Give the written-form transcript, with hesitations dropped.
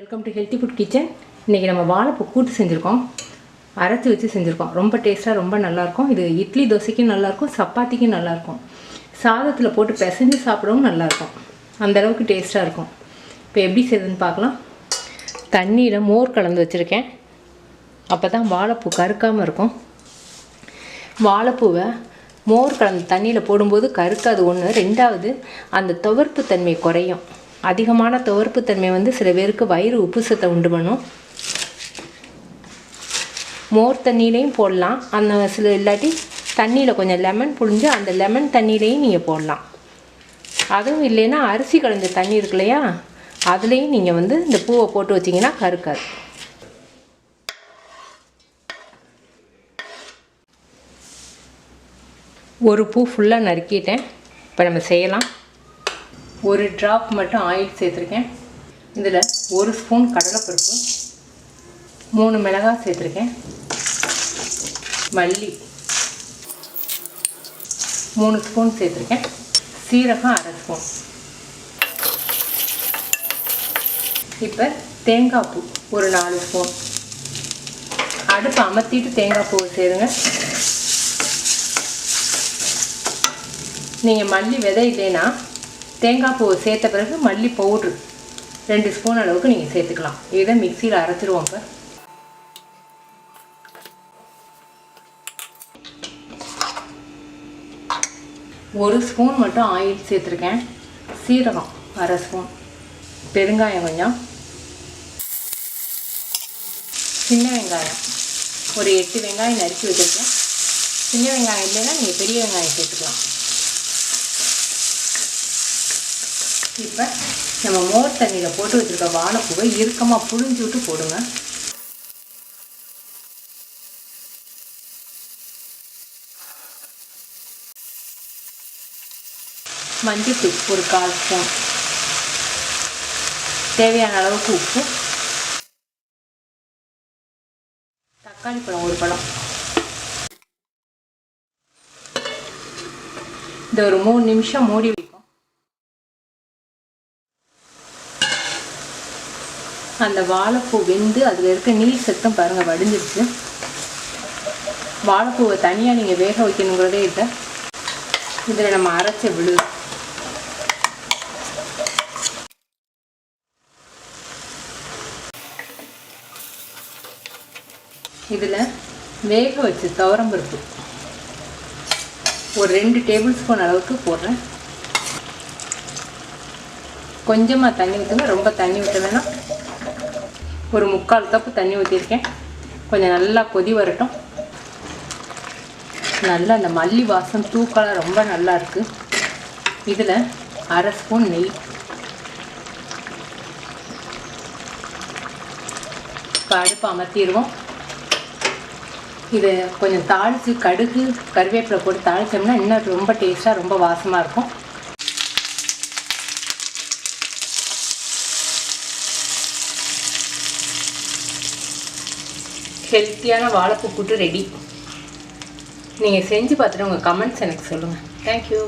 Welcome to healthy food kitchen. இன்றைக்கி நம்ம வாழைப்பூ கூட்டு செஞ்சுருக்கோம். அரைச்சி வச்சு செஞ்சுருக்கோம். ரொம்ப டேஸ்ட்டாக ரொம்ப நல்லாயிருக்கும். இது இட்லி தோசைக்கும் நல்லாயிருக்கும், சப்பாத்திக்கும் நல்லாயிருக்கும், சாதத்தில் போட்டு பிசைஞ்சு சாப்பிடவும் நல்லாயிருக்கும். அந்தளவுக்கு டேஸ்ட்டாக இருக்கும். இப்போ எப்படி செய்யுதுன்னு பார்க்கலாம். தண்ணியில் மோர் கலந்து வச்சுருக்கேன். அப்போ தான் வாழைப்பூ கருக்காமல் இருக்கும். வாழைப்பூவை மோர் கலந்து தண்ணியில் போடும்போது கருக்காது. ஒன்று. ரெண்டாவது, அந்த துவர்ப்பு தன்மை குறையும். அதிகமான துவர்ப்பு தன்மை சில பேருக்கு வயிறு உப்புசத்தை உண்டு பண்ணும். மோர் தண்ணியிலையும் போடலாம். அந்த சில இல்லாட்டி தண்ணியில் கொஞ்சம் லெமன் புழிஞ்சு அந்த லெமன் தண்ணியிலையும் நீங்கள் போடலாம். அதுவும் இல்லைன்னா அரிசி கலந்த தண்ணி இருக்கு இல்லையா, அதுலேயும் நீங்கள் இந்த பூவை போட்டு வச்சிங்கன்னா கருக்காது. ஒரு பூ ஃபுல்லாக நறுக்கிட்டேன். இப்போ நம்ம செய்யலாம். ஒரு ட்ராப் மட்டும் ஆயில் சேர்த்துருக்கேன். இதில் 1 ஸ்பூன் கடலைப்பருப்பு, 3 மிளகாய் சேர்த்துருக்கேன், மல்லி 3 ஸ்பூன் சேர்த்துருக்கேன், சீரகம் 1/2 ஸ்பூன். இப்போ தேங்காய் பூ ஒரு 4 ஸ்பூன். அடுப்பு அமர்த்திட்டு தேங்காய் பூவை சேருங்க. நீங்கள் மல்லி விதை இல்லைன்னா தேங்காய் பூவை சேர்த்த பிறகு மல்லி பவுட்ரு 2 ஸ்பூன் அளவுக்கு நீங்கள் சேர்த்துக்கலாம். இதை மிக்சியில் அரைச்சிடுவோம். இப்போ ஒரு ஸ்பூன் மட்டும் ஆயில் சேர்த்துருக்கேன். சீரகம் 1/2 ஸ்பூன், பெருங்காயம் கொஞ்சம், சின்ன வெங்காயம் ஒரு 8 வெங்காயம் நறுக்கி வச்சுருக்கேன். சின்ன வெங்காயம் இல்லைன்னா நீங்கள் பெரிய வெங்காயம் சேர்த்துக்கலாம். இப்போ நம்ம மோர் தண்ணியில் போட்டு வச்சுருக்க வாழைப்பூவை இறுக்கமாக புழிஞ்சு விட்டு போடுங்க. மஞ்சள் ஒரு 1/4 ஸ்பூன், தேவையான அளவுக்கு உப்பு, தக்காளி பழம் 1 பழம். இந்த ஒரு 3 நிமிஷம் மூடி வைக்கும். அந்த வாழைப்பூ வெந்து அதில் இருக்க நீர் சத்தம் பாருங்கள் வடிஞ்சிருச்சு. வாழைப்பூவை தனியாக நீங்கள் வேக வைக்கணுங்கிறதே இல்லை. இதில் நம்ம அரைச்ச விழுது இதில் வேக வச்சு துவரம்பருப்பு ஒரு 2 டேபிள் ஸ்பூன் அளவுக்கு போடுறேன். கொஞ்சமாக தண்ணி ஊற்றுங்க, ரொம்ப தண்ணி ஊற்ற வேணாம். ஒரு 3/4 கப்பு தண்ணி ஊற்றிருக்கேன். கொஞ்சம் நல்லா கொதி வரட்டும். நல்லா அந்த மல்லி வாசம் தூக்கலாக ரொம்ப நல்லா இருக்குது. இதில் 1/2 ஸ்பூன் நெய். இப்போ அடுப்பு அமர்த்திடுவோம். இது கொஞ்சம் தாளித்து கடுகு கருவேப்பிலை போட்டு தாளித்தோம்னா இன்னும் ரொம்ப டேஸ்ட்டாக ரொம்ப வாசமாக இருக்கும். ஹெல்த்தியான வாழைப்பூ கூட்டு ரெடி. நீங்கள் செஞ்சு பார்த்துட்டு உங்கள் கமெண்ட்ஸ் எனக்கு சொல்லுங்கள். தேங்க்யூ.